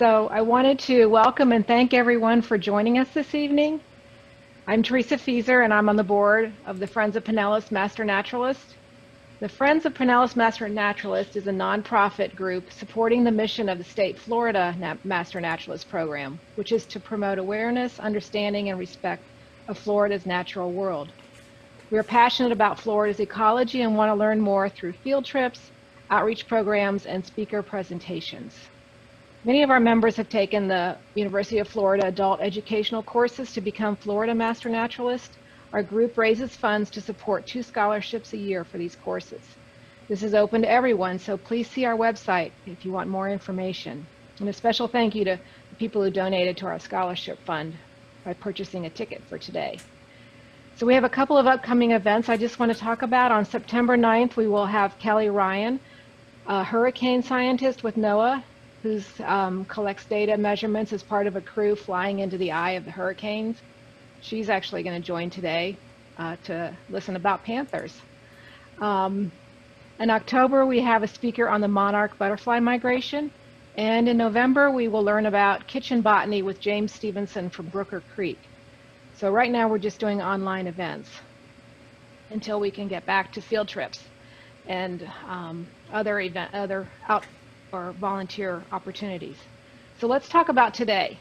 So I wanted to welcome and thank everyone for joining us this evening. I'm Teresa Fieser, and I'm on the board of the Friends of Pinellas Master Naturalist. The Friends of Pinellas Master Naturalist is a nonprofit group supporting the mission of the state Florida Master Naturalist program, which is to promote awareness, understanding, and respect of Florida's natural world. We are passionate about Florida's ecology and want to learn more through field trips, outreach programs, and speaker presentations. Many of our members have taken the University of Florida adult educational courses to become Florida Master Naturalists. Our group raises funds to support 2 scholarships a year for these courses. This is open to everyone, so please see our website if you want more information. And a special thank you to the people who donated to our scholarship fund by purchasing a ticket for today. So we have a couple of upcoming events I just want to talk about. On September 9th, we will have Kelly Ryan, a hurricane scientist with NOAA, who collects data measurements as part of a crew flying into the eye of the hurricanes. She's actually going to join today to listen about panthers. In October, we have a speaker on the monarch butterfly migration. And in November, we will learn about kitchen botany with James Stevenson from Brooker Creek. So right now, we're just doing online events until we can get back to field trips and other out or volunteer opportunities. So let's talk about today.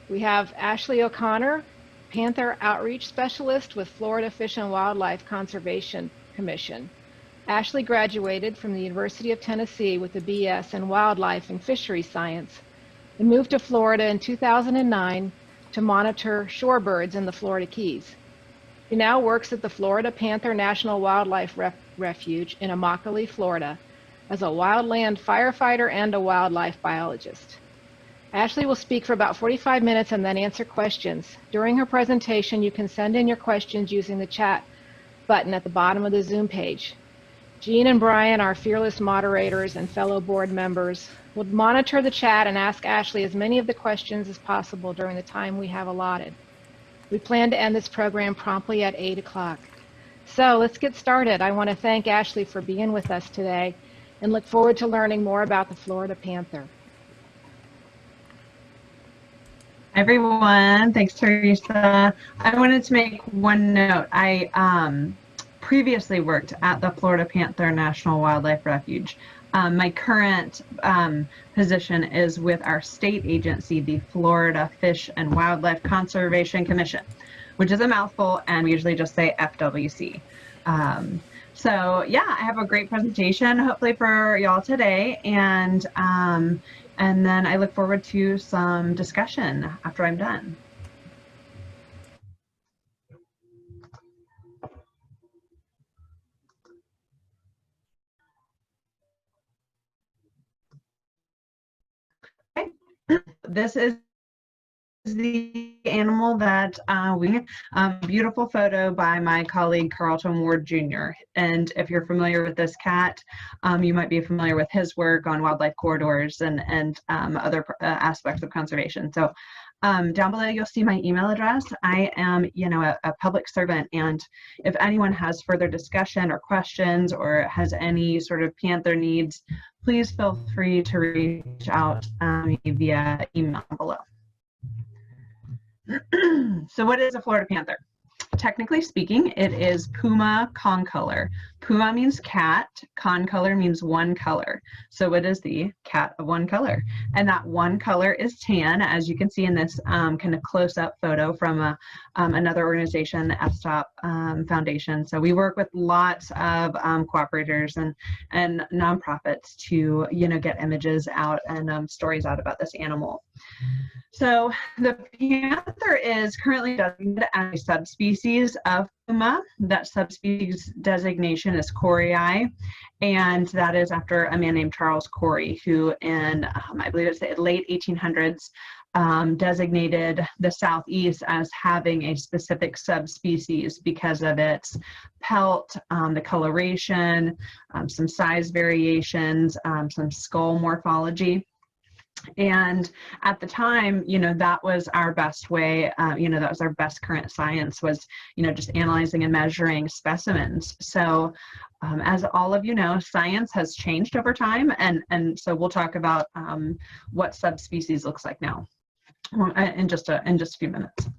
We have Ashlee O'Connor, Panther Outreach Specialist with Florida Fish and Wildlife Conservation Commission. Ashlee graduated from the University of Tennessee with a BS in Wildlife and Fisheries Science and moved to Florida in 2009 to monitor shorebirds in the Florida Keys. She now works at the Florida Panther National Wildlife Refuge in Immokalee, Florida, as a wildland firefighter and a wildlife biologist. Ashlee will speak for about 45 minutes and then answer questions. During her presentation, you can send in your questions using the chat button at the bottom of the Zoom page. Jean and Brian, our fearless moderators and fellow board members, will monitor the chat and ask Ashlee as many of the questions as possible during the time we have allotted. We plan to end this program promptly at 8 o'clock. So let's get started. I want to thank Ashlee for being with us today and look forward to learning more about the Florida Panther. Hi everyone, thanks Teresa. I wanted to make one note. I previously worked at the Florida Panther National Wildlife Refuge. My current position is with our state agency, the Florida Fish and Wildlife Conservation Commission, which is a mouthful, and we usually just say FWC. So yeah, I have a great presentation hopefully for y'all today, and then I look forward to some discussion after I'm done. Okay. This is the animal that beautiful photo by my colleague Carlton Ward Jr. And if you're familiar with this cat, you might be familiar with his work on wildlife corridors and other aspects of conservation. So down below you'll see my email address. I am, a public servant, and if anyone has further discussion or questions or has any sort of panther needs, please feel free to reach out via email below. So what is a Florida Panther? Technically speaking, it is Puma concolor. Puma means cat, concolor means one color. So it is the cat of one color. And that one color is tan, as you can see in this kind of close-up photo from another organization, the FSTOP Foundation. So we work with lots of cooperators and nonprofits to, get images out and stories out about this animal. So the panther is currently designated as a subspecies of Puma. That subspecies designation is Corey, and that is after a man named Charles Corey, who in, I believe it's the late 1800s, designated the Southeast as having a specific subspecies because of its pelt, the coloration, some size variations, some skull morphology. And at the time, that was our best way, that was our best current science, was, just analyzing and measuring specimens. So as all of you know, science has changed over time. And so we'll talk about what subspecies looks like now in just a few minutes.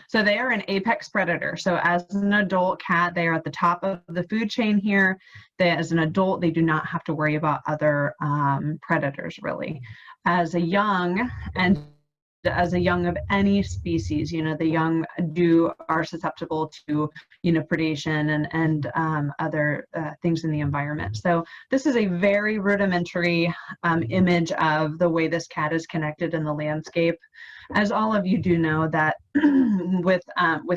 So they are an apex predator. So as an adult cat, they are at the top of the food chain here. As an adult, they do not have to worry about other predators, really. As a young of any species, the young are susceptible to, predation and other things in the environment. So this is a very rudimentary image of the way this cat is connected in the landscape. As all of you do know, that with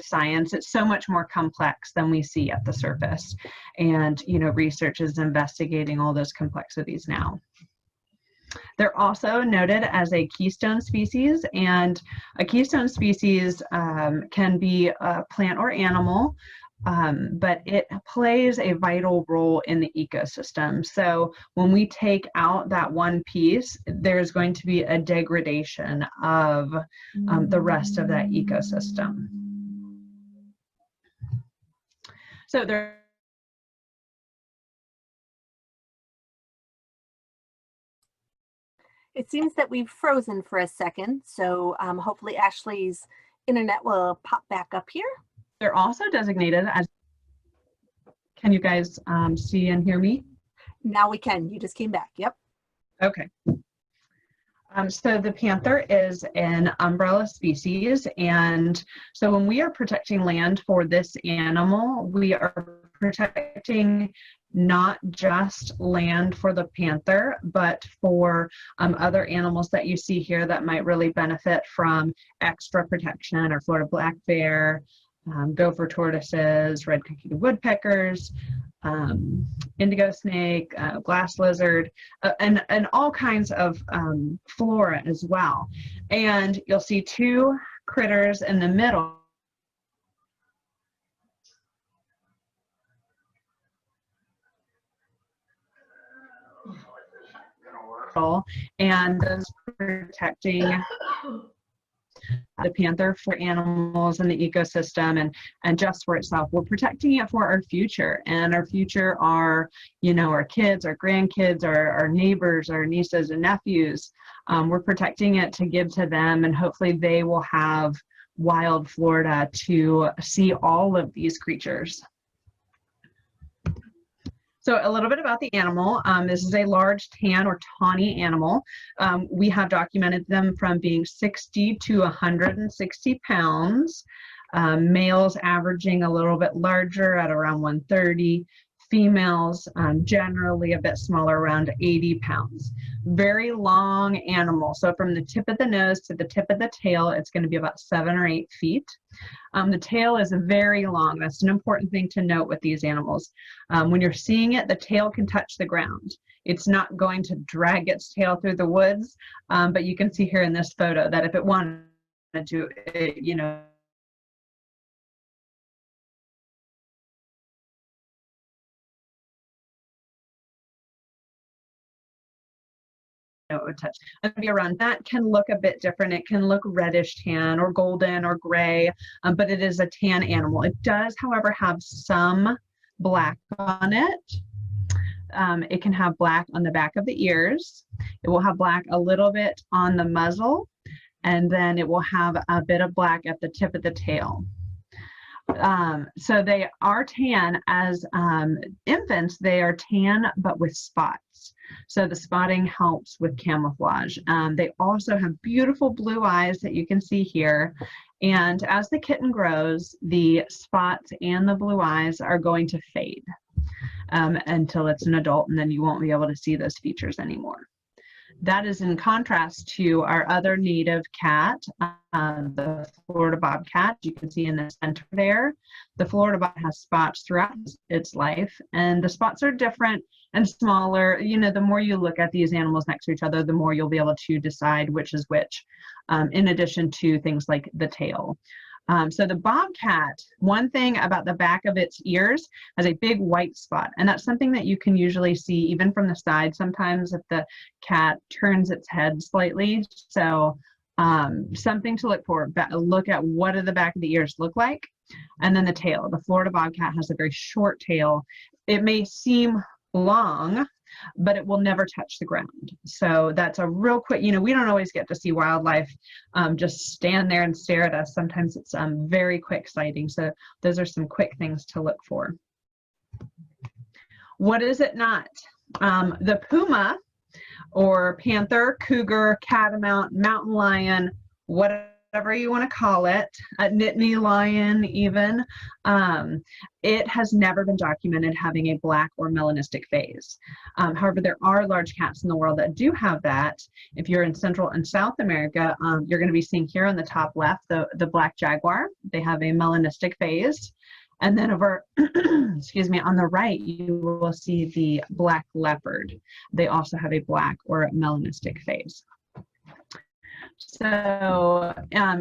science, it's so much more complex than we see at the surface. And, research is investigating all those complexities now. They're also noted as a keystone species, and a keystone species can be a plant or animal, but it plays a vital role in the ecosystem. So when we take out that one piece, there's going to be a degradation of the rest of that ecosystem. So It seems that we've frozen for a second, so hopefully Ashlee's internet will pop back up here. They're also designated as, can you guys see and hear me? Now we can, you just came back, yep. Okay. So the panther is an umbrella species, and so when we are protecting land for this animal, we are protecting not just land for the panther, but for other animals that you see here that might really benefit from extra protection, or Florida black bear, gopher tortoises, red-cockaded woodpeckers, indigo snake, glass lizard, and all kinds of flora as well. And you'll see two critters in the middle. And those protecting the panther for animals and the ecosystem and just for itself. We're protecting it for our future, and our future are, our kids, our grandkids, our neighbors, our nieces and nephews. We're protecting it to give to them, and hopefully they will have wild Florida to see all of these creatures. So a little bit about the animal. This is a large tan or tawny animal. We have documented them from being 60 to 160 pounds. Males averaging a little bit larger at around 130. Females generally a bit smaller, around 80 pounds. Very long animal. So from the tip of the nose to the tip of the tail, it's going to be about 7 or 8 feet. The tail is very long. That's an important thing to note with these animals. When you're seeing it, the tail can touch the ground. It's not going to drag its tail through the woods, but you can see here in this photo that if it wanted to, it would touch. And be around that can look a bit different. It can look reddish tan or golden or gray, but it is a tan animal. It does, however, have some black on it. It can have black on the back of the ears. It will have black a little bit on the muzzle, and then it will have a bit of black at the tip of the tail. So they are tan. As infants, they are tan but with spots. So the spotting helps with camouflage. They also have beautiful blue eyes that you can see here. And as the kitten grows, the spots and the blue eyes are going to fade until it's an adult, and then you won't be able to see those features anymore. That is in contrast to our other native cat, the Florida bobcat. You can see in the center there. The Florida bobcat has spots throughout its life, and the spots are different and smaller. The more you look at these animals next to each other, the more you'll be able to decide which is which, in addition to things like the tail. So the bobcat, one thing about the back of its ears has a big white spot, and that's something that you can usually see even from the side sometimes if the cat turns its head slightly. So something to look for. Look at what do the back of the ears look like, and then the tail. The Florida bobcat has a very short tail. It may seem long, but it will never touch the ground. So that's a real quick, we don't always get to see wildlife just stand there and stare at us. Sometimes it's very quick sighting. So those are some quick things to look for. What is it not? The puma, or panther, cougar, catamount, mountain lion, whatever you want to call it, a Nittany lion even, it has never been documented having a black or melanistic phase. However, there are large cats in the world that do have that. If you're in Central and South America, you're going to be seeing here on the top left the black jaguar. They have a melanistic phase. And then over, excuse me, on the right, you will see the black leopard. They also have a black or melanistic phase. So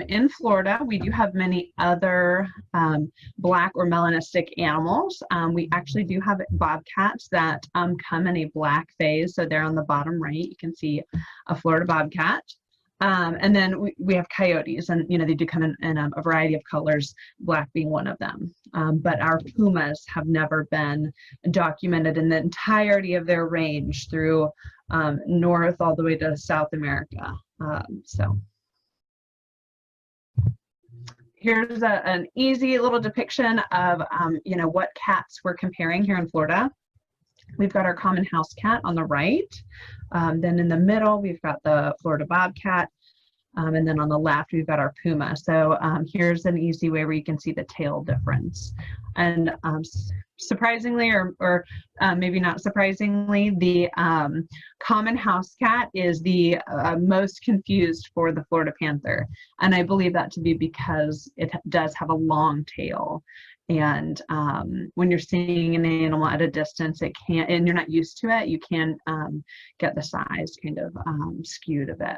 in Florida, we do have many other black or melanistic animals. We actually do have bobcats that come in a black phase. So they're on the bottom right. You can see a Florida bobcat. And then we have coyotes, and they do come in a variety of colors, black being one of them. But our pumas have never been documented in the entirety of their range through north all the way to South America. So here's an easy little depiction of what cats we're comparing here in Florida. We've got our common house cat on the right. Then in the middle, we've got the Florida bobcat. And then on the left, we've got our puma. So here's an easy way where you can see the tail difference. And surprisingly, or maybe not surprisingly, the common house cat is the most confused for the Florida panther. And I believe that to be because it does have a long tail. And when you're seeing an animal at a distance, it can, and you're not used to it, you can get the size kind of skewed a bit.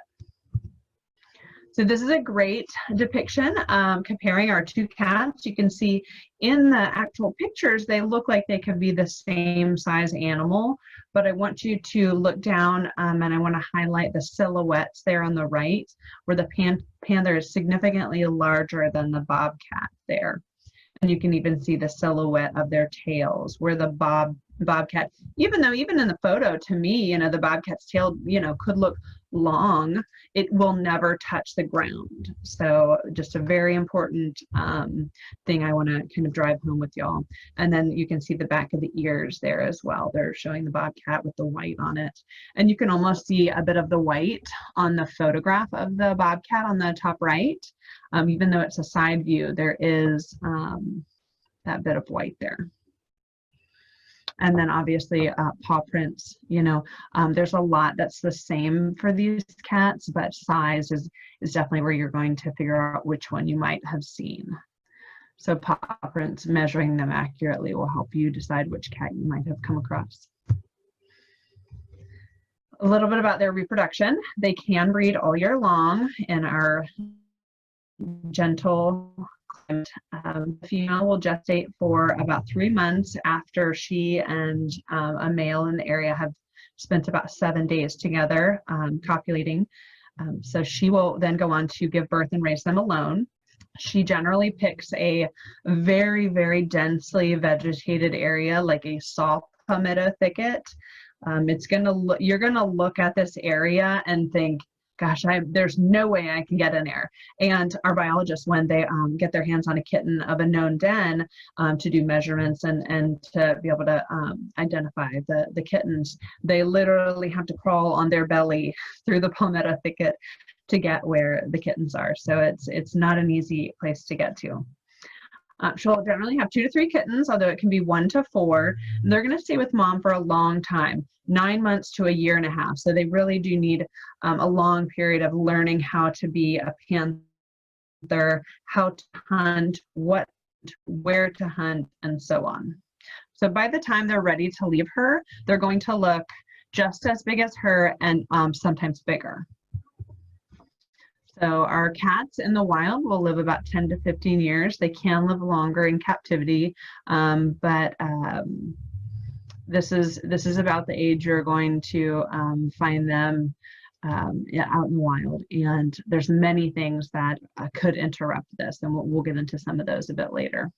So this is a great depiction comparing our two cats. You can see in the actual pictures, they look like they could be the same size animal, but I want you to look down and I want to highlight the silhouettes there on the right, where the panther is significantly larger than the bobcat there. And you can even see the silhouette of their tails, where the bobcat, even in the photo, to me, the bobcat's tail, could look long, it will never touch the ground. So just a very important thing I want to kind of drive home with y'all. And then you can see the back of the ears there as well. They're showing the bobcat with the white on it. And you can almost see a bit of the white on the photograph of the bobcat on the top right. Even though it's a side view, there is that bit of white there. And then obviously paw prints, there's a lot that's the same for these cats, but size is definitely where you're going to figure out which one you might have seen. So paw prints, measuring them accurately will help you decide which cat you might have come across. A little bit about their reproduction. They can breed all year long in our gentle climate. The female will gestate for about 3 months after she and a male in the area have spent about 7 days together copulating. So she will then go on to give birth and raise them alone. She generally picks a very, very densely vegetated area like a saw palmetto thicket. You're gonna look at this area and think, gosh, there's no way I can get in there. And our biologists, when they get their hands on a kitten of a known den to do measurements and to be able to identify the kittens, they literally have to crawl on their belly through the palmetto thicket to get where the kittens are. So it's not an easy place to get to. She'll generally have 2 to 3 kittens, although it can be 1 to 4. And they're going to stay with mom for a long time, 9 months to a year and a half. So they really do need a long period of learning how to be a panther, how to hunt, where to hunt, and so on. So by the time they're ready to leave her, they're going to look just as big as her and sometimes bigger. So our cats in the wild will live about 10 to 15 years. They can live longer in captivity, but this is about the age you're going to find them out in the wild. And there's many things that could interrupt this, and we'll get into some of those a bit later.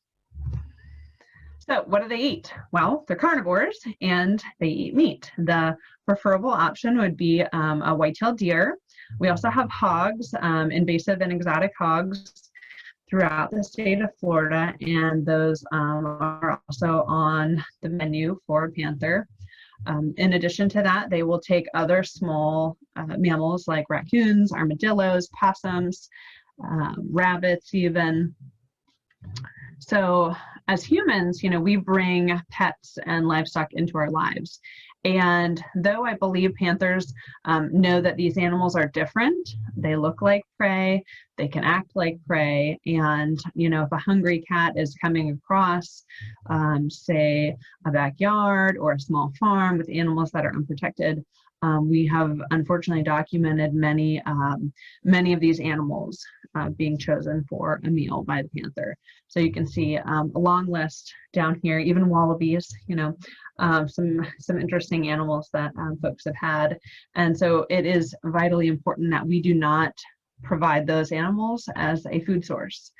So what do they eat? Well, they're carnivores and they eat meat. The preferable option would be a white-tailed deer. We also have hogs, invasive and exotic hogs throughout the state of Florida, and those are also on the menu for Panther. In addition to that, they will take other small mammals like raccoons, armadillos, possums, rabbits even. So as humans, we bring pets and livestock into our lives. And though I believe panthers know that these animals are different, they look like prey, they can act like prey, and if a hungry cat is coming across, say, a backyard or a small farm with animals that are unprotected, we have unfortunately documented many of these animals being chosen for a meal by the panther. So you can see a long list down here, even wallabies, some interesting animals that folks have had. And so it is vitally important that we do not provide those animals as a food source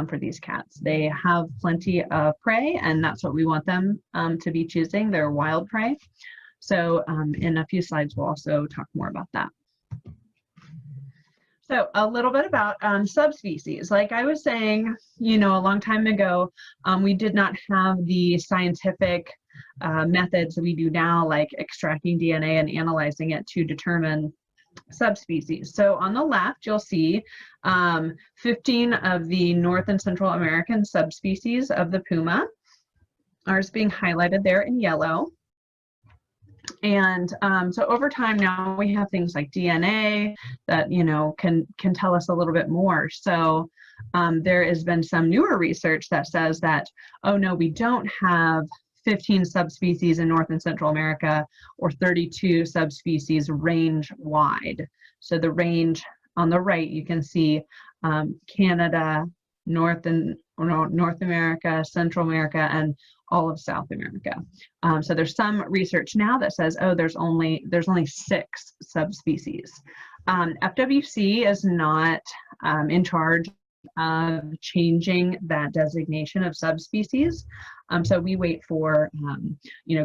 for these cats. They have plenty of prey, and that's what we want them to be choosing. They're wild prey. So in a few slides, we'll also talk more about that. So a little bit about subspecies. Like I was saying, a long time ago, we did not have the scientific methods that we do now, like extracting DNA and analyzing it to determine subspecies. So on the left, you'll see 15 of the North and Central American subspecies of the Puma. Ours being highlighted there in yellow. And so over time now we have things like DNA that can tell us a little bit more. So there has been some newer research that says that, oh no, we don't have 15 subspecies in North and Central America or 32 subspecies range wide. So the range on the right, you can see Canada, North America, Central America, and all of South America. So there's some research now that says, oh, there's only 6 subspecies. FWC is not in charge of changing that designation of subspecies. So we wait for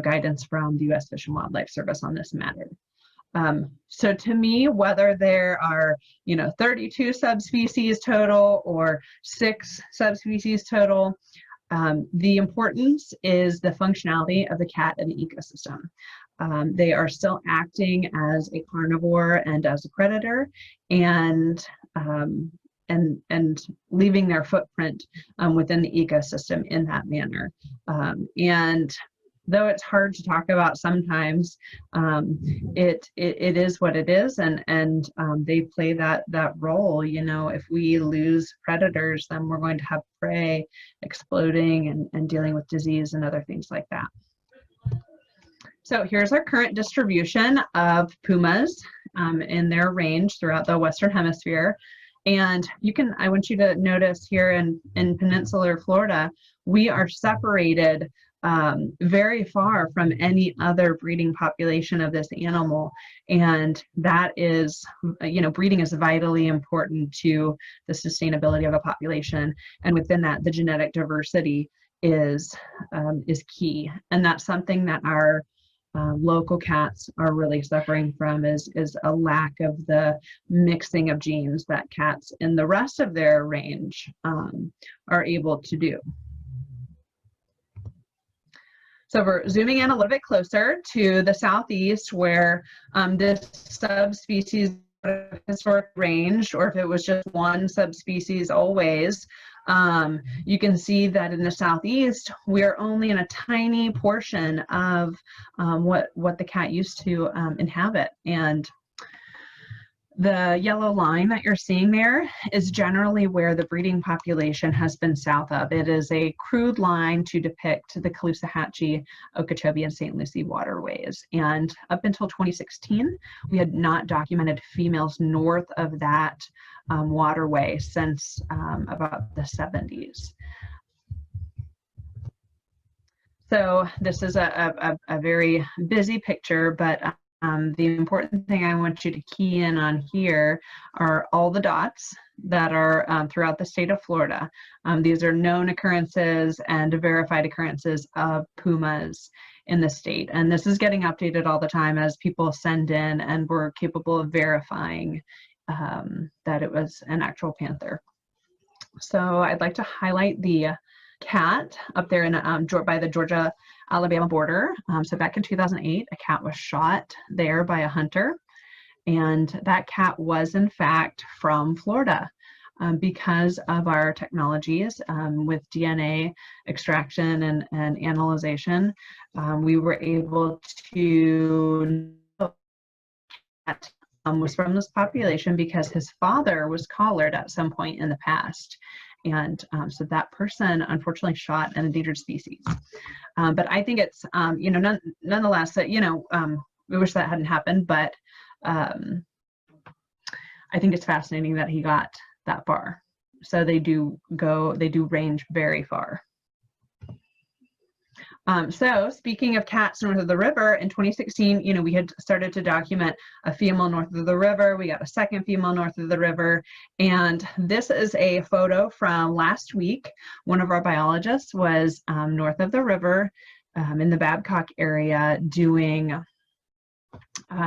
guidance from the U.S. Fish and Wildlife Service on this matter. So to me, whether there are 32 subspecies total or 6 subspecies total, the importance is the functionality of the cat in the ecosystem. They are still acting as a carnivore and as a predator, and leaving their footprint within the ecosystem in that manner. And though it's hard to talk about sometimes, it is what it is, and they play that role. If we lose predators, then we're going to have prey exploding and dealing with disease and other things like that. So here's our current distribution of pumas in their range throughout the Western Hemisphere. And I want you to notice here in peninsular Florida, we are separated very far from any other breeding population of this animal. And that is, breeding is vitally important to the sustainability of a population. And within that, the genetic diversity is key. And that's something that our local cats are really suffering from, is a lack of the mixing of genes that cats in the rest of their range are able to do. So we're zooming in a little bit closer to the southeast, where this subspecies historic range, or if it was just one subspecies always, you can see that in the southeast, we're only in a tiny portion of what the cat used to inhabit. And The yellow line that you're seeing there is generally where the breeding population has been south of. It is a crude line to depict the Caloosahatchee, Okeechobee, and St. Lucie waterways. And up until 2016, we had not documented females north of that waterway since about the 70s. So this is a very busy picture, but the important thing I want you to key in on here are all the dots that are throughout the state of Florida. These are known occurrences and verified occurrences of pumas in the state. And this is getting updated all the time as people send in, and we're capable of verifying that it was an actual panther. So I'd like to highlight the cat up there in by the Georgia-Alabama border. So back in 2008, a cat was shot there by a hunter, and that cat was in fact from Florida. Because of our technologies with DNA extraction and analyzation, we were able to know that was from this population because his father was collared at some point in the past. And so that person unfortunately shot an endangered species. But I think it's, nonetheless, that, we wish that hadn't happened, but I think it's fascinating that he got that far. So they do range very far. So speaking of cats north of the river, in 2016, we had started to document a female north of the river. We got a second female north of the river. And this is a photo from last week. One of our biologists was north of the river in the Babcock area doing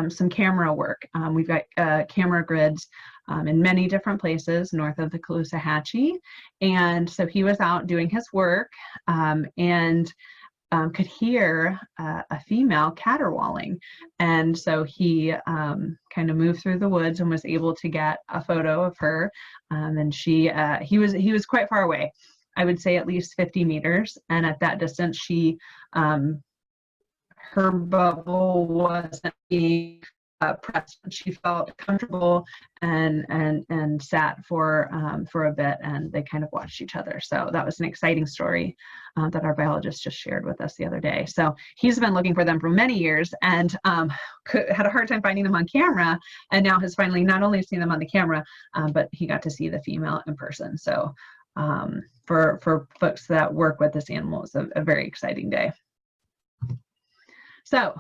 some camera work. We've got camera grids in many different places north of the Caloosahatchee. And so he was out doing his work and could hear a female caterwauling. And so he kind of moved through the woods and was able to get a photo of her. And he was quite far away. I would say at least 50 meters. And at that distance, her bubble wasn't being pressed. She felt comfortable and sat for a bit, and they kind of watched each other. So that was an exciting story that our biologist just shared with us the other day. So he's been looking for them for many years and had a hard time finding them on camera, and now has finally not only seen them on the camera, but he got to see the female in person. So for folks that work with this animal, it's a very exciting day. So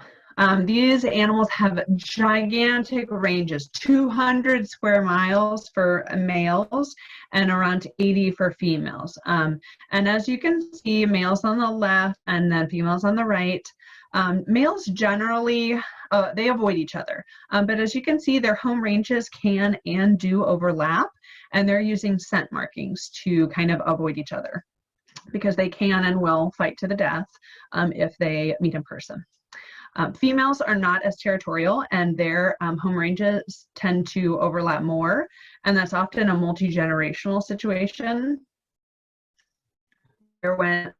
these animals have gigantic ranges, 200 square miles for males and around 80 for females. And as you can see, males on the left and then females on the right. Males generally, they avoid each other. But as you can see, their home ranges can and do overlap, and they're using scent markings to kind of avoid each other because they can and will fight to the death if they meet in person. Females are not as territorial, and their home ranges tend to overlap more, and that's often a multi-generational situation where when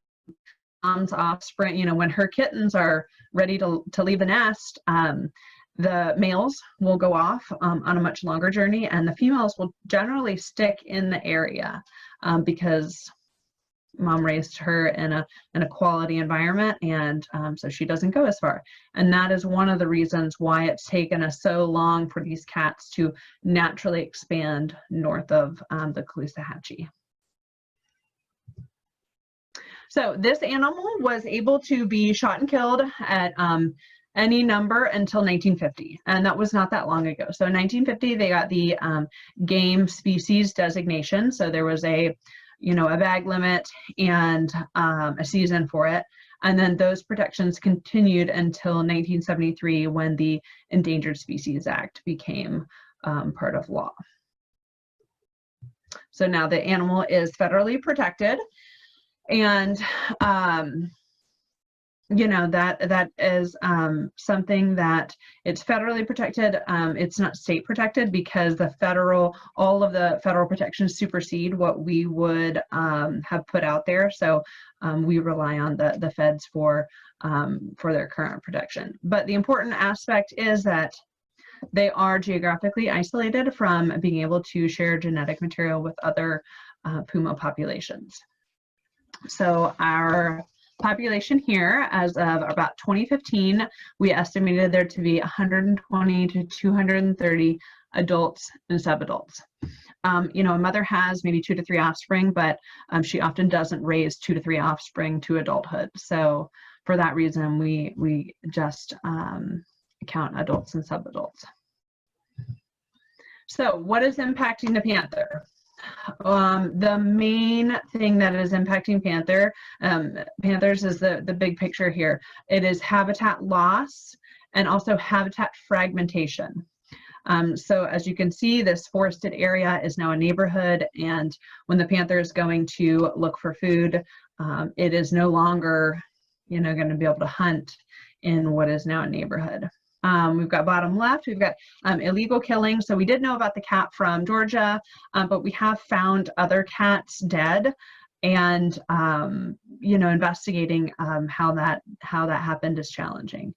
mom's offspring, when her kittens are ready to leave the nest, the males will go off on a much longer journey, and the females will generally stick in the area because mom raised her in a quality environment, and so she doesn't go as far. And that is one of the reasons why it's taken us so long for these cats to naturally expand north of the Caloosahatchee. So this animal was able to be shot and killed at any number until 1950, and that was not that long ago. So in 1950, they got the game species designation. So there was a bag limit and a season for it. And then those protections continued until 1973 when the Endangered Species Act became part of law. So now the animal is federally protected, and that is something that it's federally protected. It's not state protected because all of the federal protections supersede what we would have put out there. So we rely on the feds for their current protection. But the important aspect is that they are geographically isolated from being able to share genetic material with other Puma populations. So our population here, as of about 2015, we estimated there to be 120 to 230 adults and subadults. You know, a mother has maybe 2 to 3 offspring, but she often doesn't raise 2 to 3 offspring to adulthood. So for that reason, we just count adults and subadults. So what is impacting the panther? The main thing that is impacting panthers is the big picture here. It is habitat loss and also habitat fragmentation. So as you can see, this forested area is now a neighborhood, and when the panther is going to look for food, it is no longer, you know, going to be able to hunt in what is now a neighborhood. We've got bottom left, we've got illegal killing. So we did know about the cat from Georgia, but we have found other cats dead, and you know, investigating how that happened is challenging.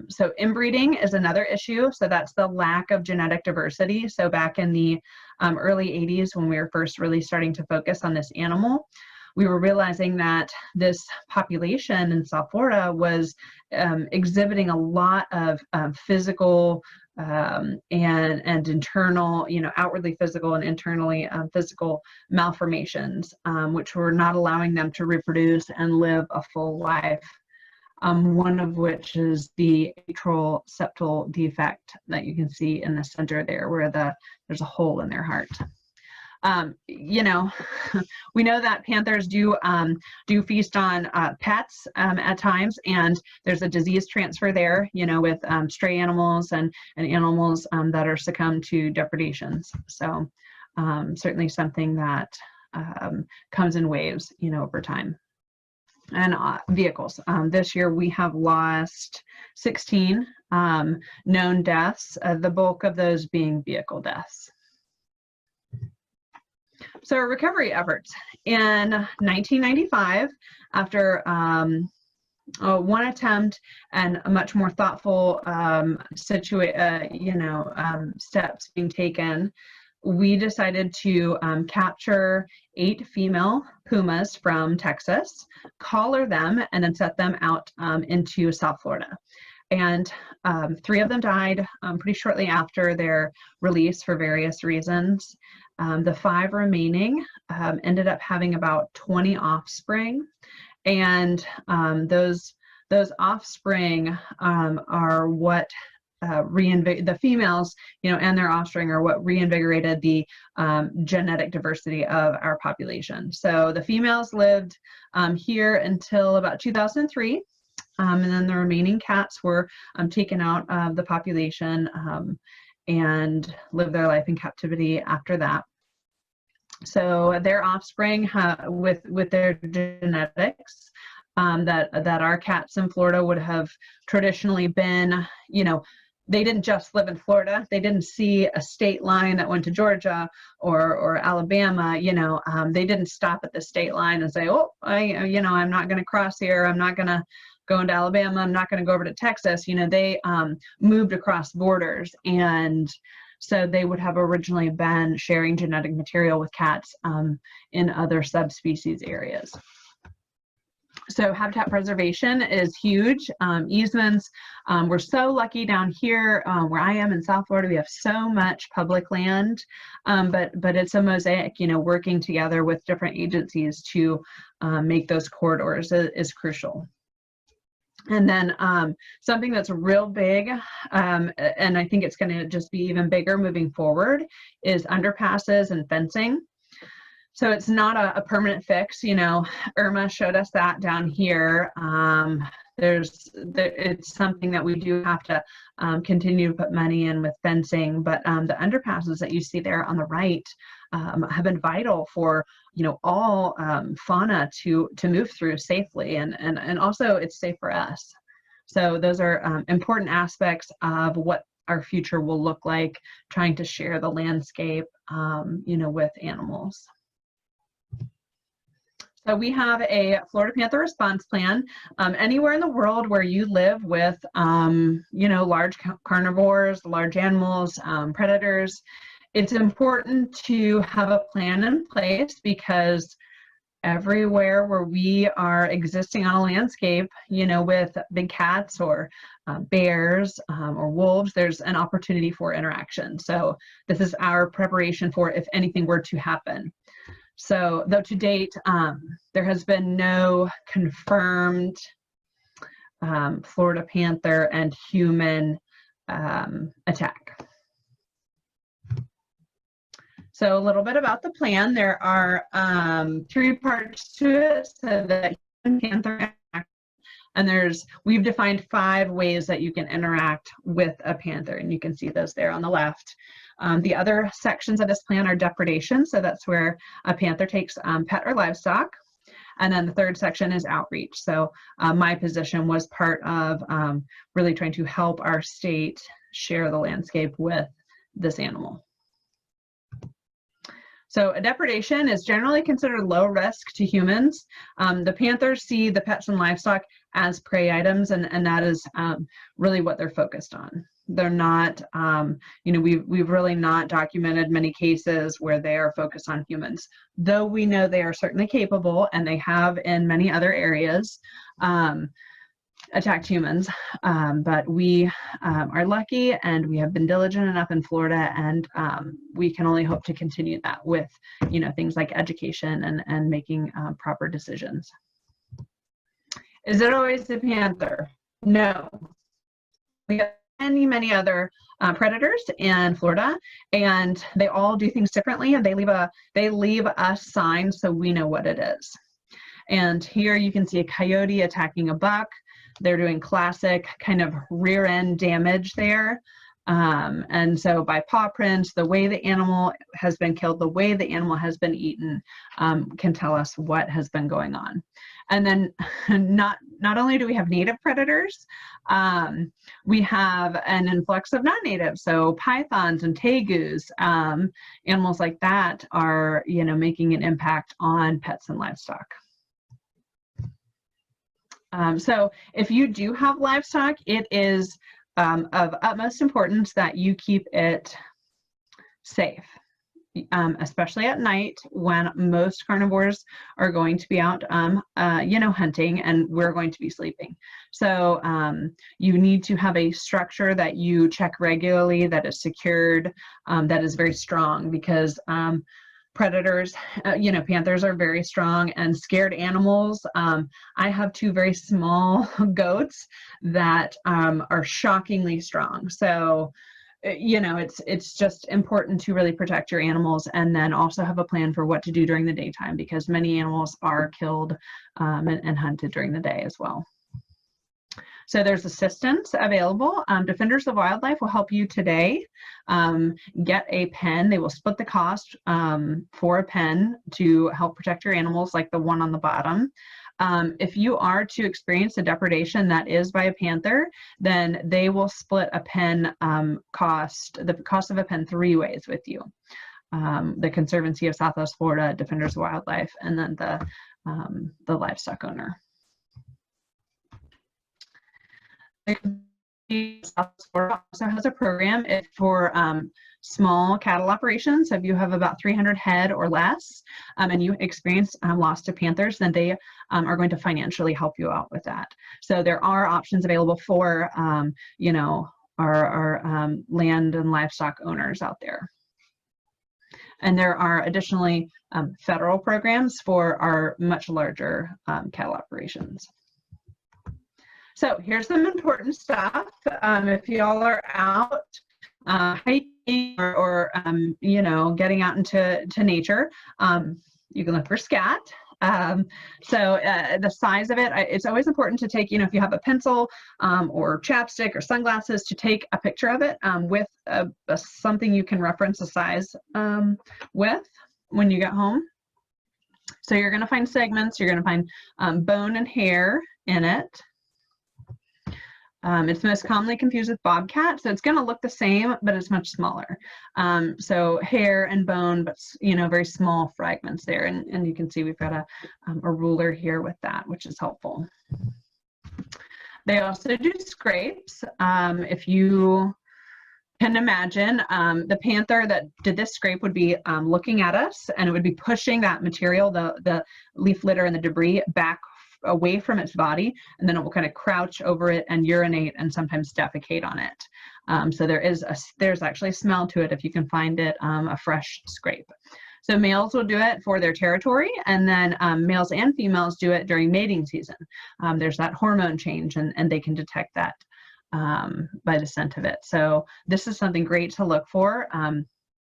So inbreeding is another issue. So that's the lack of genetic diversity. So back in the early 80s, when we were first really starting to focus on this animal, we were realizing that this population in South Florida was exhibiting a lot of physical and internal, you know, outwardly physical and internally physical malformations, which were not allowing them to reproduce and live a full life. One of which is the atrial septal defect that you can see in the center there, where there's a hole in their heart. You know, we know that panthers do feast on pets at times, and there's a disease transfer there, you know, with stray animals and animals that are succumbed to depredations. So certainly something that comes in waves, you know, over time. And vehicles. This year we have lost 16 known deaths, the bulk of those being vehicle deaths. So our recovery efforts. In 1995, after one attempt and a much more thoughtful steps being taken, we decided to capture 8 female Pumas from Texas, collar them, and then set them out into South Florida. And 3 of them died pretty shortly after their release for various reasons. The 5 remaining ended up having about 20 offspring, and those offspring are what the females, you know, and their offspring are what reinvigorated the genetic diversity of our population. So the females lived here until about 2003, and then the remaining cats were taken out of the population and lived their life in captivity after that. So their offspring with their genetics that our cats in Florida would have traditionally been, you know, they didn't just live in Florida. They didn't see a state line that went to Georgia or Alabama. You know, they didn't stop at the state line and say, "Oh, I'm not going to cross here. I'm not going to go into Alabama. I'm not going to go over to Texas." You know, they moved across borders, and so they would have originally been sharing genetic material with cats in other subspecies areas. So habitat preservation is huge. Easements, we're so lucky down here where I am in South Florida. We have so much public land, but it's a mosaic, you know, working together with different agencies to make those corridors is crucial. And then something that's real big, and I think it's going to just be even bigger moving forward, is underpasses and fencing. So it's not a permanent fix. You know, Irma showed us that down here. It's something that we do have to continue to put money in with fencing, but the underpasses that you see there on the right have been vital for, you know, all fauna to move through safely, and also it's safe for us. So those are important aspects of what our future will look like, trying to share the landscape, you know, with animals. So we have a Florida Panther response plan. Anywhere in the world where you live with, large carnivores, large animals, predators, it's important to have a plan in place, because everywhere where we are existing on a landscape, with big cats or bears or wolves, there's an opportunity for interaction. So this is our preparation for if anything were to happen. So though to date, there has been no confirmed Florida Panther and human attack. So a little bit about the plan. There are 3 parts to it. So the human panther, and we've defined 5 ways that you can interact with a panther, and you can see those there on the left. The other sections of this plan are depredation, so that's where a panther takes pet or livestock. And then the 3rd section is outreach. So my position was part of really trying to help our state share the landscape with this animal. So a depredation is generally considered low risk to humans. The panthers see the pets and livestock as prey items, and that is really what they're focused on. They're not, we've really not documented many cases where they are focused on humans, though we know they are certainly capable, and they have in many other areas attacked humans. But we are lucky, and we have been diligent enough in Florida, and we can only hope to continue that with, things like education and making proper decisions. Is it always the panther? No. We have many other predators in Florida, and they all do things differently, and they leave us signs so we know what it is. And here you can see a coyote attacking a buck. They're doing classic kind of rear end damage there. And so by paw prints, the way the animal has been killed, the way the animal has been eaten, can tell us what has been going on. And then not only do we have native predators, we have an influx of non-native. So pythons and tegus, animals like that are, making an impact on pets and livestock. So if you do have livestock, it is of utmost importance that you keep it safe, especially at night when most carnivores are going to be out, hunting, and we're going to be sleeping. So you need to have a structure that you check regularly, that is secured, that is very strong, because predators, panthers are very strong, and scared animals. I have 2 very small goats that are shockingly strong. So, it's just important to really protect your animals, and then also have a plan for what to do during the daytime, because many animals are killed and hunted during the day as well. So there's assistance available. Defenders of Wildlife will help you today get a pen. They will split the cost for a pen to help protect your animals, like the one on the bottom. If you are to experience a depredation that is by a panther, then they will split a pen the cost of a pen 3 ways with you. The Conservancy of Southwest Florida, Defenders of Wildlife, and then the livestock owner. South Florida also has a program for small cattle operations. So if you have about 300 head or less, and you experience loss to panthers, then they are going to financially help you out with that. So there are options available for our land and livestock owners out there. And there are additionally federal programs for our much larger cattle operations. So here's some important stuff. If y'all are out hiking or getting out into nature, you can look for scat. So the size of it, it's always important to take, if you have a pencil or chapstick or sunglasses, to take a picture of it with something you can reference the size with when you get home. So you're going to find segments, you're going to find bone and hair in it. It's most commonly confused with bobcat, so it's going to look the same, but it's much smaller. So hair and bone, but very small fragments there, and you can see we've got a ruler here with that, which is helpful. They also do scrapes. If you can imagine, the panther that did this scrape would be looking at us, and it would be pushing that material, the leaf litter and the debris, back away from its body, and then it will kind of crouch over it and urinate and sometimes defecate on it. So there's actually a smell to it if you can find it, a fresh scrape. So males will do it for their territory, and then males and females do it during mating season. There's that hormone change, and they can detect that by the scent of it. So this is something great to look for.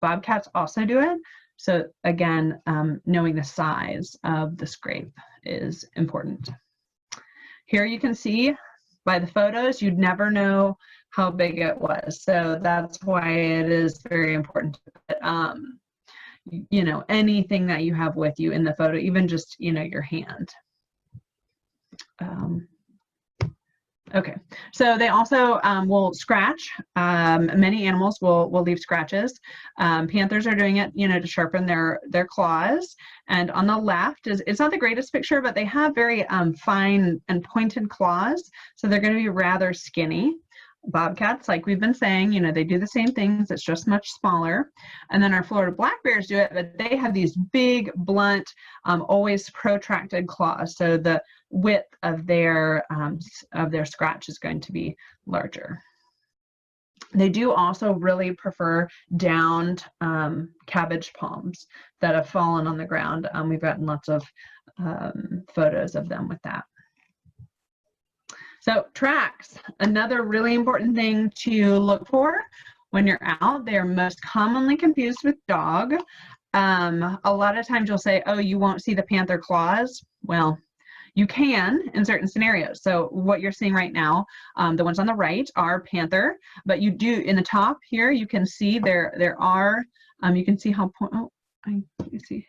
Bobcats also do it. So again, knowing the size of the scrape is important. Here you can see by the photos, you'd never know how big it was. So that's why it is very important to put, anything that you have with you in the photo, even just, your hand. Okay, so they also will scratch. Many animals will leave scratches. Panthers are doing it, to sharpen their claws. And on the left it's not the greatest picture, but they have very fine and pointed claws, so they're going to be rather skinny. Bobcats, like we've been saying, they do the same things, it's just much smaller. And then our Florida black bears do it, but they have these big, blunt, always protracted claws. So the width of their scratch is going to be larger. They do also really prefer downed cabbage palms that have fallen on the ground. We've gotten lots of photos of them with that. So tracks, another really important thing to look for when you're out. They're most commonly confused with dog. A lot of times you'll say, oh, you won't see the panther claws. Well, you can in certain scenarios. So what you're seeing right now, the ones on the right are panther, but you do in the top here, you can see there are, you can see how, you see.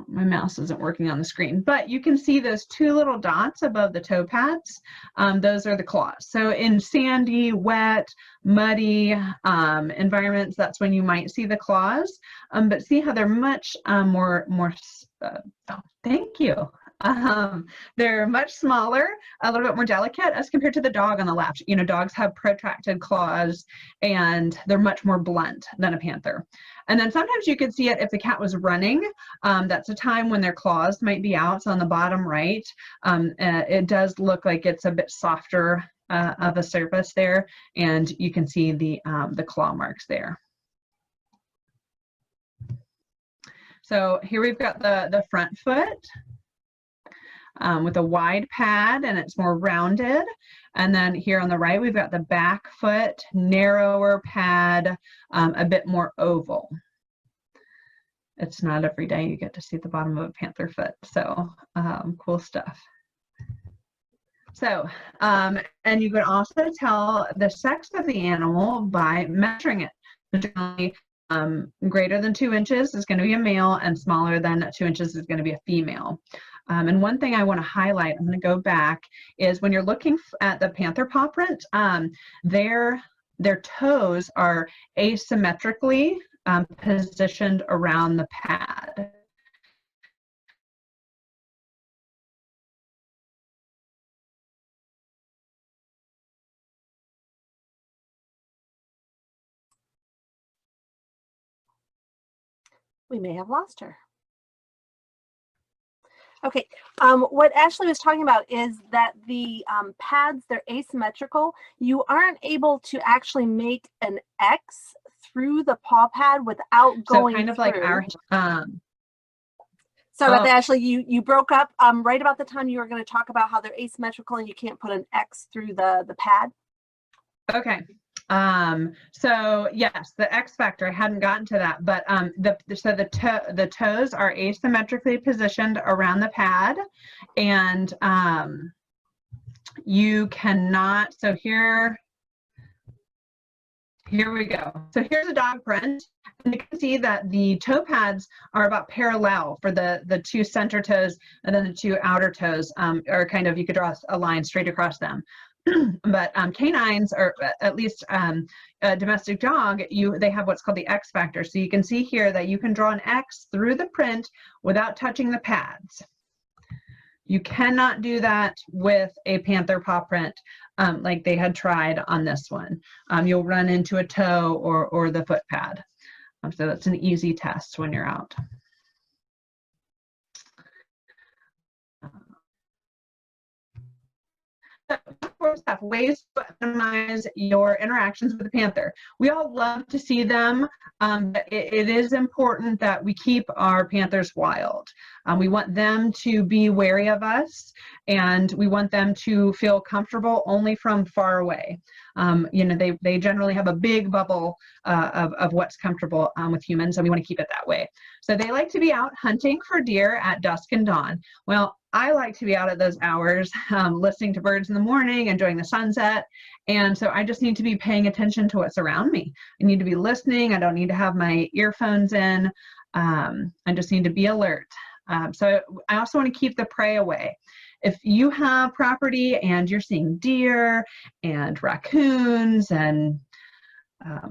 My mouse isn't working on the screen, but you can see those two little dots above the toe pads. Those are the claws. So in sandy, wet, muddy environments, that's when you might see the claws. But see how they're much more, oh, thank you. They're much smaller, a little bit more delicate as compared to the dog on the left. Dogs have protracted claws and they're much more blunt than a panther. And then sometimes you could see it if the cat was running. That's a time when their claws might be out. So on the bottom right, it does look like it's a bit softer of a surface there, and you can see the claw marks there. So here we've got the front foot with a wide pad, and it's more rounded. And then here on the right, we've got the back foot, narrower pad, a bit more oval. It's not every day you get to see the bottom of a panther foot, so cool stuff. So, and you can also tell the sex of the animal by measuring it. Generally, greater than 2 inches is going to be a male, and smaller than 2 inches is going to be a female. And one thing I want to highlight, I'm going to go back, is when you're looking at the panther paw print, their toes are asymmetrically positioned around the pad. We may have lost her. Okay, what Ashlee was talking about is that the pads, they're asymmetrical. You aren't able to actually make an X through the paw pad without going so kind of through. Like our Sorry about that, Ashlee. You broke up right about the time you were going to talk about how they're asymmetrical and you can't put an X through the pad. Okay. So yes, the X factor, I hadn't gotten to that, but the toes are asymmetrically positioned around the pad, and you cannot, so here we go. So here's a dog print, and you can see that the toe pads are about parallel for the two center toes, and then the two outer toes are kind of, you could draw a line straight across them. But canines, or at least a domestic dog, they have what's called the X factor. So you can see here that you can draw an X through the print without touching the pads. You cannot do that with a Panther paw print like they had tried on this one. You'll run into a toe or the foot pad. So that's an easy test when you're out. Ways to minimize your interactions with the panther. We all love to see them, but it is important that we keep our panthers wild. We want them to be wary of us, and we want them to feel comfortable only from far away. You know, they generally have a big bubble of what's comfortable with humans, and we want to keep it that way. So they like to be out hunting for deer at dusk and dawn. Well, I like to be out at those hours, listening to birds in the morning, enjoying the sunset. And so I just need to be paying attention to what's around me. I need to be listening. I don't need to have my earphones in. I just need to be alert. So I also want to keep the prey away. If you have property and you're seeing deer and raccoons and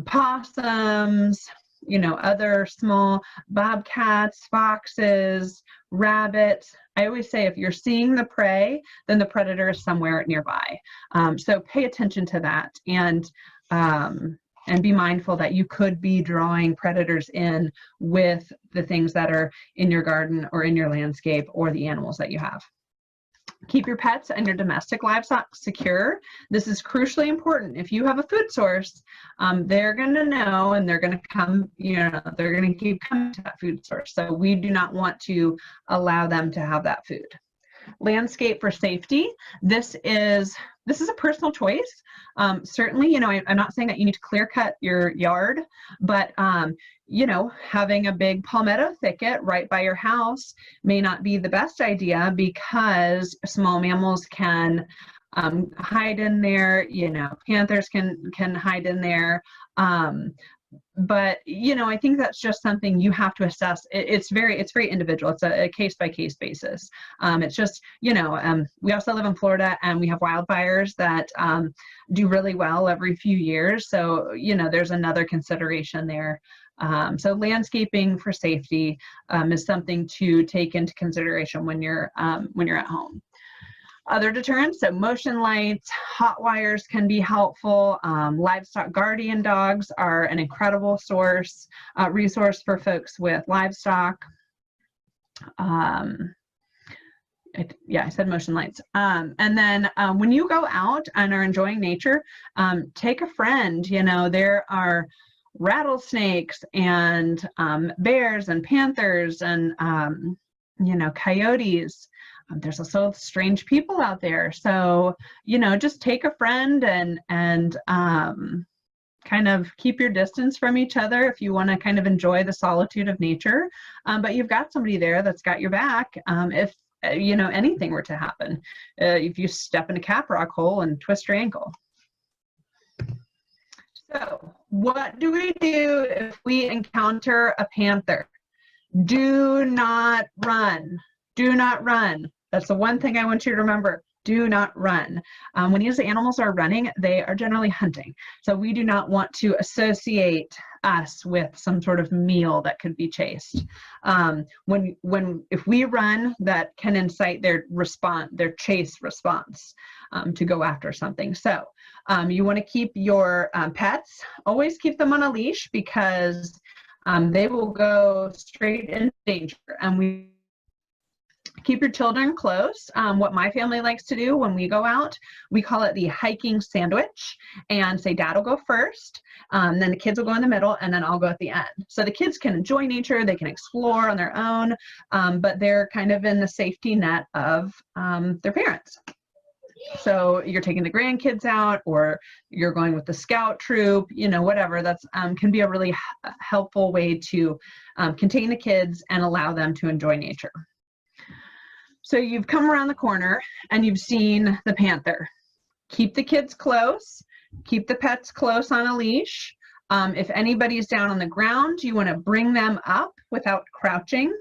possums, you know, other small bobcats, foxes, rabbits, I always say if you're seeing the prey, then the predator is somewhere nearby. So pay attention to that, and be mindful that you could be drawing predators in with the things that are in your garden or in your landscape or the animals that you have. Keep your pets and your domestic livestock secure. This is crucially important. If you have a food source, they're going to know, and they're going to come, you know, they're going to keep coming to that food source. So we do not want to allow them to have that food. Landscape for safety. This is a personal choice. Certainly, you know, I'm not saying that you need to clear cut your yard, but you know, having a big palmetto thicket right by your house may not be the best idea, because small mammals can hide in there. You know, panthers can hide in there. But you know, I think that's just something you have to assess. It's very individual. It's a case by case basis. It's just, you know, we also live in Florida, and we have wildfires that do really well every few years. So you know, there's another consideration there. So landscaping for safety is something to take into consideration when you're at home. Other deterrents, so motion lights, hot wires can be helpful. Livestock guardian dogs are an incredible resource for folks with livestock. Yeah, I said motion lights. And then when you go out and are enjoying nature, take a friend. You know, there are rattlesnakes and bears and panthers and you know, coyotes. There's also strange people out there. So, you know, just take a friend and kind of keep your distance from each other if you want to kind of enjoy the solitude of nature. But you've got somebody there that's got your back if, you know, anything were to happen. If you step in a caprock hole and twist your ankle. So what do we do if we encounter a panther? Do not run. Do not run. That's the one thing I want you to remember. Do not run. When these animals are running, they are generally hunting. So we do not want to associate us with some sort of meal that could be chased. If we run, that can incite their chase response to go after something. So you want to keep your pets, always keep them on a leash, because they will go straight into danger. And we keep your children close. What my family likes to do when we go out, we call it the hiking sandwich, and say dad will go first, then the kids will go in the middle, and then I'll go at the end. So the kids can enjoy nature, they can explore on their own, but they're kind of in the safety net of their parents. So you're taking the grandkids out, or you're going with the scout troop, you know, whatever. That's can be a really helpful way to contain the kids and allow them to enjoy nature. So you've come around the corner and you've seen the panther. Keep the kids close, keep the pets close on a leash. If anybody's down on the ground, you want to bring them up without crouching.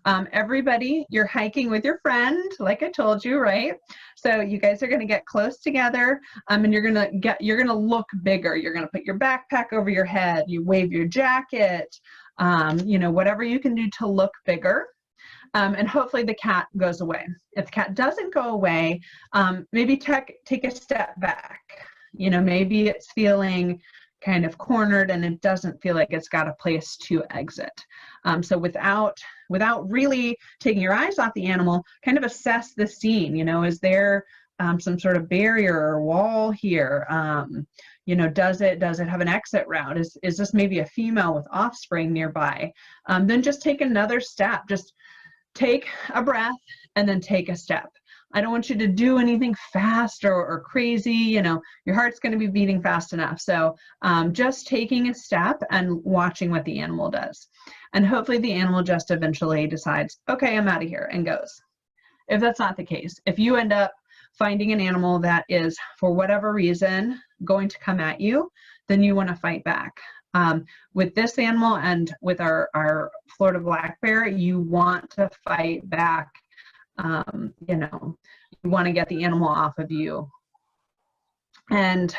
Everybody, you're hiking with your friend, like I told you, right? So you guys are going to get close together, and you're going to look bigger. You're going to put your backpack over your head. You wave your jacket, you know, whatever you can do to look bigger. And hopefully the cat goes away. If the cat doesn't go away, maybe take a step back. You know, maybe it's feeling kind of cornered and it doesn't feel like it's got a place to exit. So without really taking your eyes off the animal, kind of assess the scene. You know, is there some sort of barrier or wall here? You know, does it have an exit route? Is this maybe a female with offspring nearby? Then just take another step. Just take a breath and then take a step. I don't want you to do anything fast or crazy. You know, your heart's going to be beating fast enough. So just taking a step and watching what the animal does. And hopefully the animal just eventually decides, okay, I'm out of here, and goes. If that's not the case, if you end up finding an animal that is, for whatever reason, going to come at you, then you want to fight back. With this animal and with our Florida black bear, you want to fight back. You know, you want to get the animal off of you, and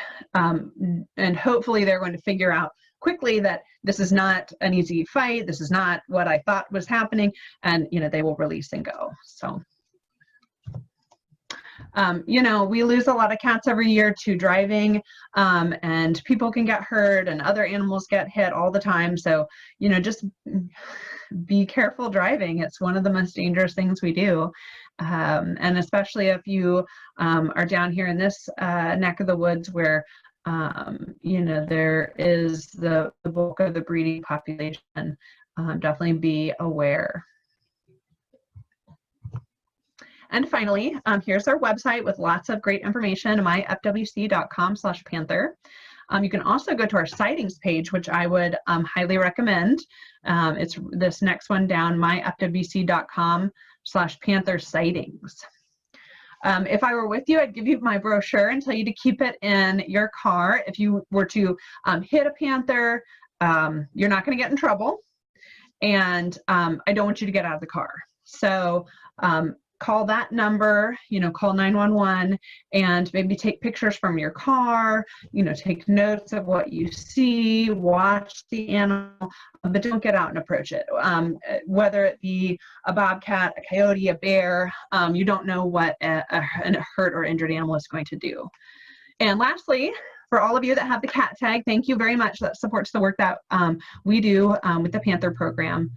hopefully they're going to figure out quickly that this is not an easy fight. This is not what I thought was happening, and you know, they will release and go. So. You know, we lose a lot of cats every year to driving, and people can get hurt and other animals get hit all the time. So, you know, just be careful driving. It's one of the most dangerous things we do. And especially if you are down here in this neck of the woods where, you know, there is the bulk of the breeding population, definitely be aware. And finally, here's our website with lots of great information, myfwc.com/panther. You can also go to our sightings page, which I would highly recommend. It's this next one down, myfwc.com/panther sightings. If I were with you, I'd give you my brochure and tell you to keep it in your car. If you were to hit a panther, you're not going to get in trouble. And I don't want you to get out of the car. So call that number, you know, call 911 and maybe take pictures from your car, you know, take notes of what you see, watch the animal, but don't get out and approach it. Whether it be a bobcat, a coyote, a bear, you don't know what a hurt or injured animal is going to do. And lastly, for all of you that have the cat tag, thank you very much. That supports the work that we do with the Panther program.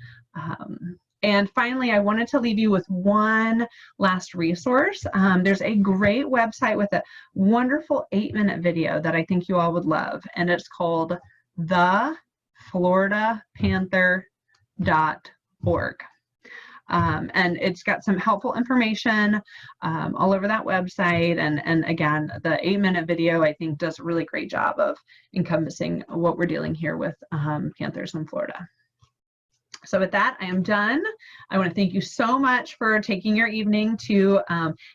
And finally, I wanted to leave you with one last resource. There's a great website with a wonderful 8-minute video that I think you all would love, and it's called thefloridapanther.org. And it's got some helpful information all over that website. And again, the 8-minute video, I think, does a really great job of encompassing what we're dealing here with panthers in Florida. So with that, I am done. I want to thank you so much for taking your evening to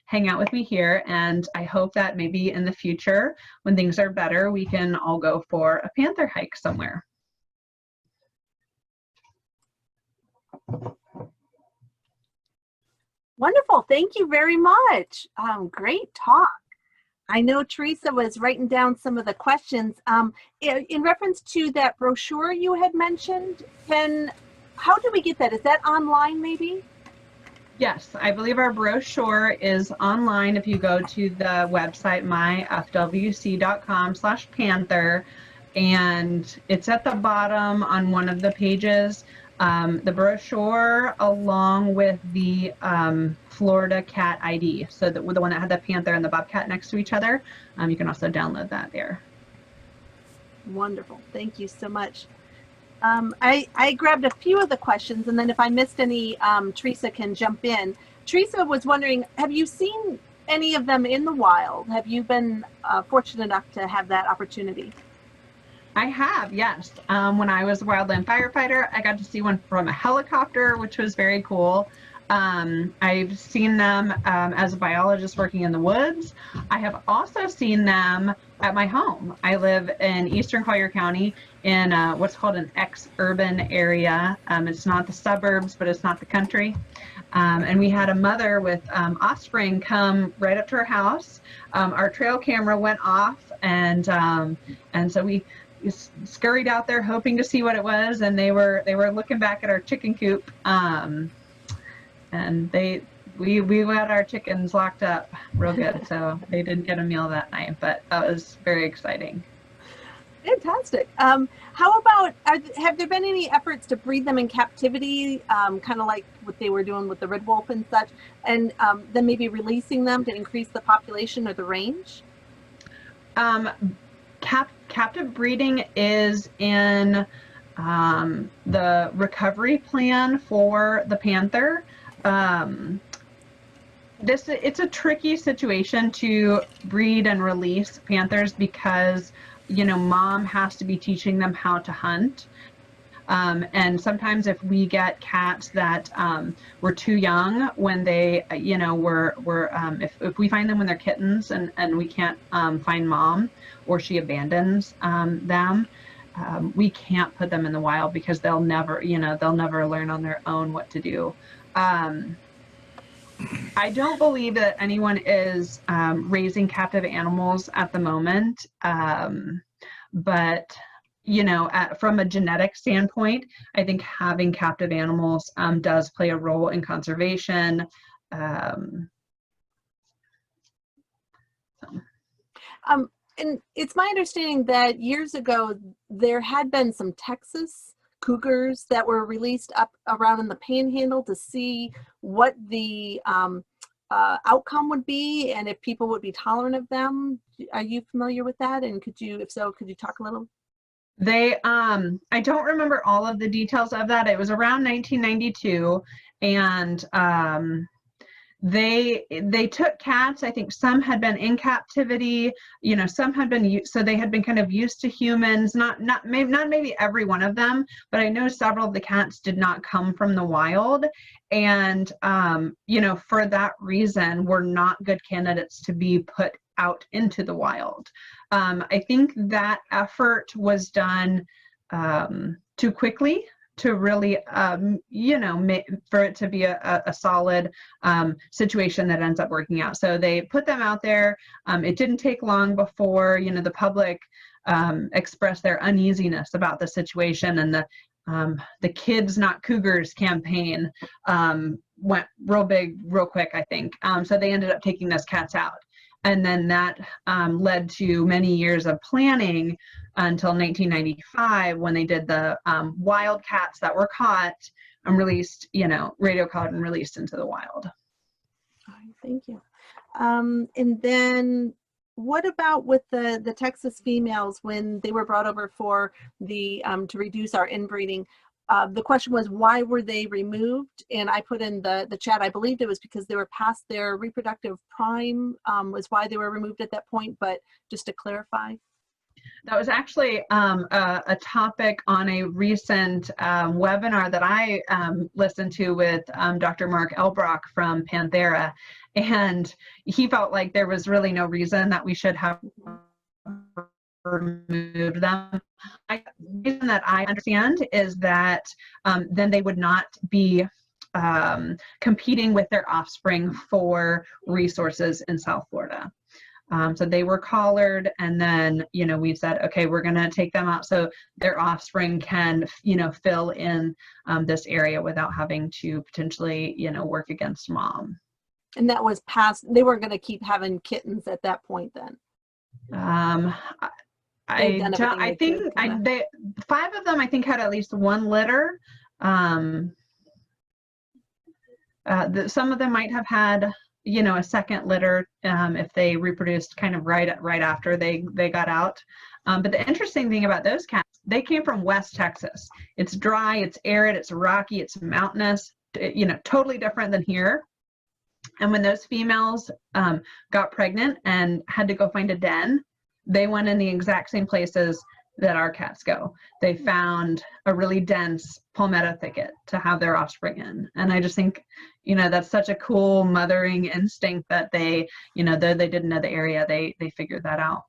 hang out with me here. And I hope that maybe in the future, when things are better, we can all go for a panther hike somewhere. Wonderful. Thank you very much. Great talk. I know Teresa was writing down some of the questions. In reference to that brochure you had mentioned, how do we get that? Is that online maybe? Yes, I believe our brochure is online. If you go to the website, myfwc.com/panther, and it's at the bottom on one of the pages. The brochure along with the Florida cat ID. So the one that had the panther and the bobcat next to each other. You can also download that there. Wonderful. Thank you so much. I grabbed a few of the questions, and then if I missed any, Teresa can jump in. Teresa was wondering, have you seen any of them in the wild? Have you been fortunate enough to have that opportunity? I have, yes. When I was a wildland firefighter, I got to see one from a helicopter, which was very cool. I've seen them as a biologist working in the woods. I have also seen them at my home. I live in Eastern Collier County in what's called an ex-urban area. It's not the suburbs, but it's not the country. And we had a mother with offspring come right up to her house. Our trail camera went off, and so we scurried out there hoping to see what it was, and they were looking back at our chicken coop, and we had our chickens locked up real good, so they didn't get a meal that night, but that was very exciting. Fantastic. How about, have there been any efforts to breed them in captivity, kind of like what they were doing with the red wolf and such, and then maybe releasing them to increase the population or the range? Captive breeding is in the recovery plan for the panther. It's a tricky situation to breed and release panthers because, you know, mom has to be teaching them how to hunt. And sometimes if we get cats that were too young when they, you know, if we find them when they're kittens and we can't find mom, or she abandons them, we can't put them in the wild because they'll never learn on their own what to do. I don't believe that anyone is raising captive animals at the moment, but you know, from a genetic standpoint, I think having captive animals does play a role in conservation. And it's my understanding that years ago there had been some Texas cougars that were released up around in the Panhandle to see what the outcome would be and if people would be tolerant of them. Are you familiar with that? And could you, if so, could you talk a little? I don't remember all of the details of that. It was around 1992, and they took cats. I think some had been in captivity, you know, some had been, so they had been kind of used to humans, not maybe every one of them, but I know several of the cats did not come from the wild. And, you know, for that reason, were not good candidates to be put out into the wild. I think that effort was done too quickly to really, you know, for it to be a solid situation that ends up working out. So they put them out there. It didn't take long before, you know, the public expressed their uneasiness about the situation, and the Kids Not Cougars campaign went real big, real quick, I think. So they ended up taking those cats out. And then that led to many years of planning until 1995, when they did the wild cats that were caught and released, you know, radio collared and released into the wild. All right, thank you. And then what about with the Texas females when they were brought over for the to reduce our inbreeding? The question was, why were they removed? And I put in the chat, I believed it was because they were past their reproductive prime, was why they were removed at that point, but just to clarify. That was actually a topic on a recent webinar that I listened to with Dr. Mark Elbrock from Panthera, and he felt like there was really no reason that we should have removed them. The reason that I understand is that then they would not be competing with their offspring for resources in South Florida. So they were collared, and then, you know, we said, okay, we're going to take them out so their offspring can, you know, fill in this area without having to potentially, you know, work against mom. And that was past, they weren't going to keep having kittens at that point then. I think 5 of them, I think, had at least 1 litter. Some of them might have had, you know, a second litter if they reproduced kind of right after they got out. But the interesting thing about those cats, they came from West Texas. It's dry, it's arid, it's rocky, it's mountainous, you know, totally different than here. And when those females got pregnant and had to go find a den, they went in the exact same places that our cats go. They found a really dense palmetto thicket to have their offspring in. And I just think, you know, that's such a cool mothering instinct that they, you know, though they didn't know the area, they figured that out.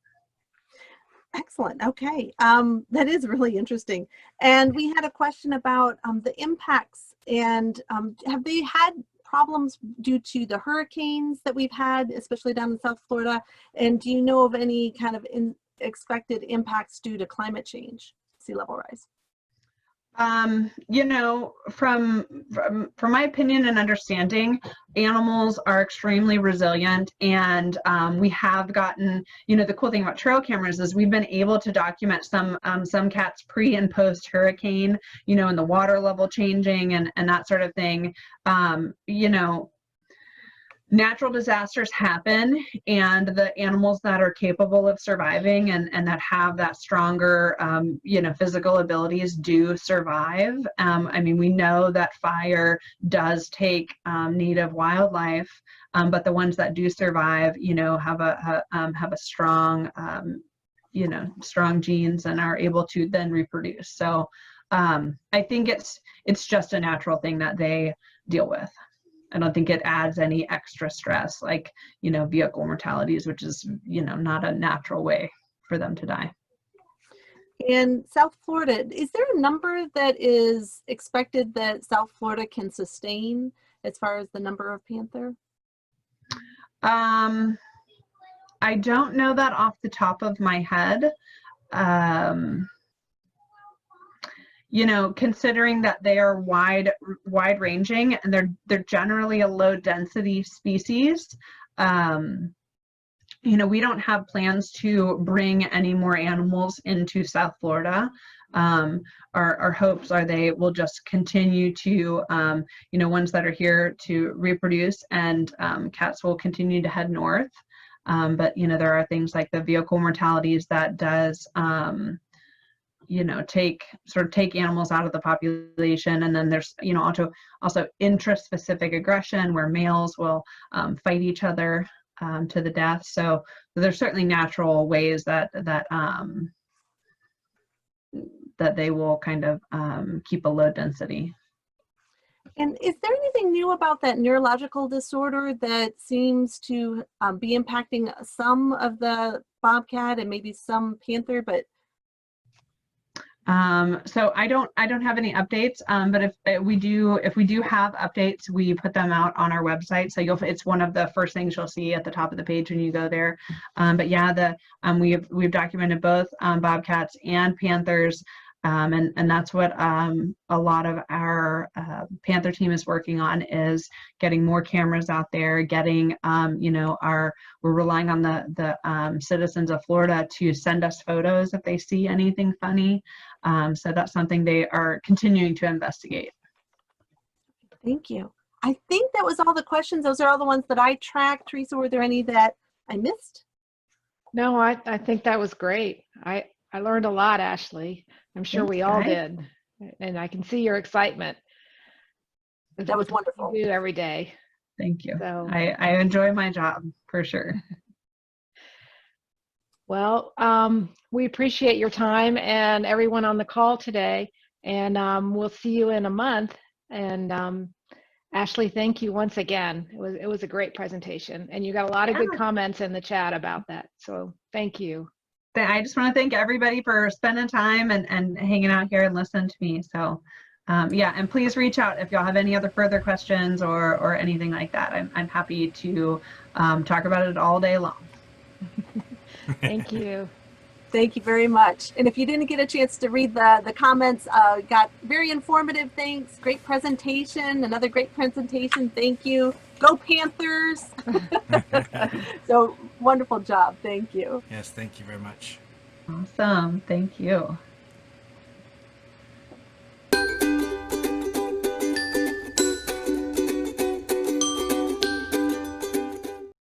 Excellent. Okay. That is really interesting. And we had a question about the impacts, and have they had problems due to the hurricanes that we've had, especially down in South Florida? And do you know of any kind of expected impacts due to climate change, sea level rise? You know, from my opinion and understanding, animals are extremely resilient, and we have gotten, you know, the cool thing about trail cameras is we've been able to document some cats pre and post hurricane, you know, and the water level changing and that sort of thing. You know, natural disasters happen, and the animals that are capable of surviving and that have that stronger, you know, physical abilities do survive. I mean, we know that fire does take native wildlife, but the ones that do survive, you know, have a strong, you know, strong genes and are able to then reproduce. So I think it's just a natural thing that they deal with. I don't think it adds any extra stress, like, you know, vehicle mortalities, which is, you know, not a natural way for them to die. In South Florida, is there a number that is expected that South Florida can sustain as far as the number of panther? I don't know that off the top of my head. You know, considering that they are wide ranging and they're generally a low density species, you know, we don't have plans to bring any more animals into South Florida. Our hopes are they will just continue to, you know, ones that are here to reproduce, and cats will continue to head north. But, you know, there are things like the vehicle mortalities that does, you know, take animals out of the population. And then there's, you know, also intraspecific aggression where males will fight each other to the death. So there's certainly natural ways that they will kind of keep a low density. And is there anything new about that neurological disorder that seems to be impacting some of the bobcat and maybe some panther, but so I don't have any updates, but if we do have updates, we put them out on our website. So it's one of the first things you'll see at the top of the page when you go there. But yeah, we've documented both bobcats and panthers. And that's what a lot of our Panther team is working on, is getting more cameras out there, getting, you know, we're relying on the citizens of Florida to send us photos if they see anything funny. So that's something they are continuing to investigate. Thank you. I think that was all the questions. Those are all the ones that I tracked. Teresa, were there any that I missed? No, I think that was great. I learned a lot, Ashlee. I'm sure we all did. And I can see your excitement. That was wonderful. You do every day. Thank you. So, I enjoy my job for sure. Well, we appreciate your time and everyone on the call today. And we'll see you in a month. And Ashlee, thank you once again. It was a great presentation, and you got a lot of good comments in the chat about that. So thank you. I just want to thank everybody for spending time and hanging out here and listening to me. So yeah, and please reach out if y'all have any other further questions or anything like that. I'm happy to talk about it all day long. Thank you. Thank you very much. And if you didn't get a chance to read the comments, got very informative. Thanks. Great presentation. Another great presentation. Thank you. Go Panthers. So wonderful job. Thank you. Yes, thank you very much. Awesome. Thank you.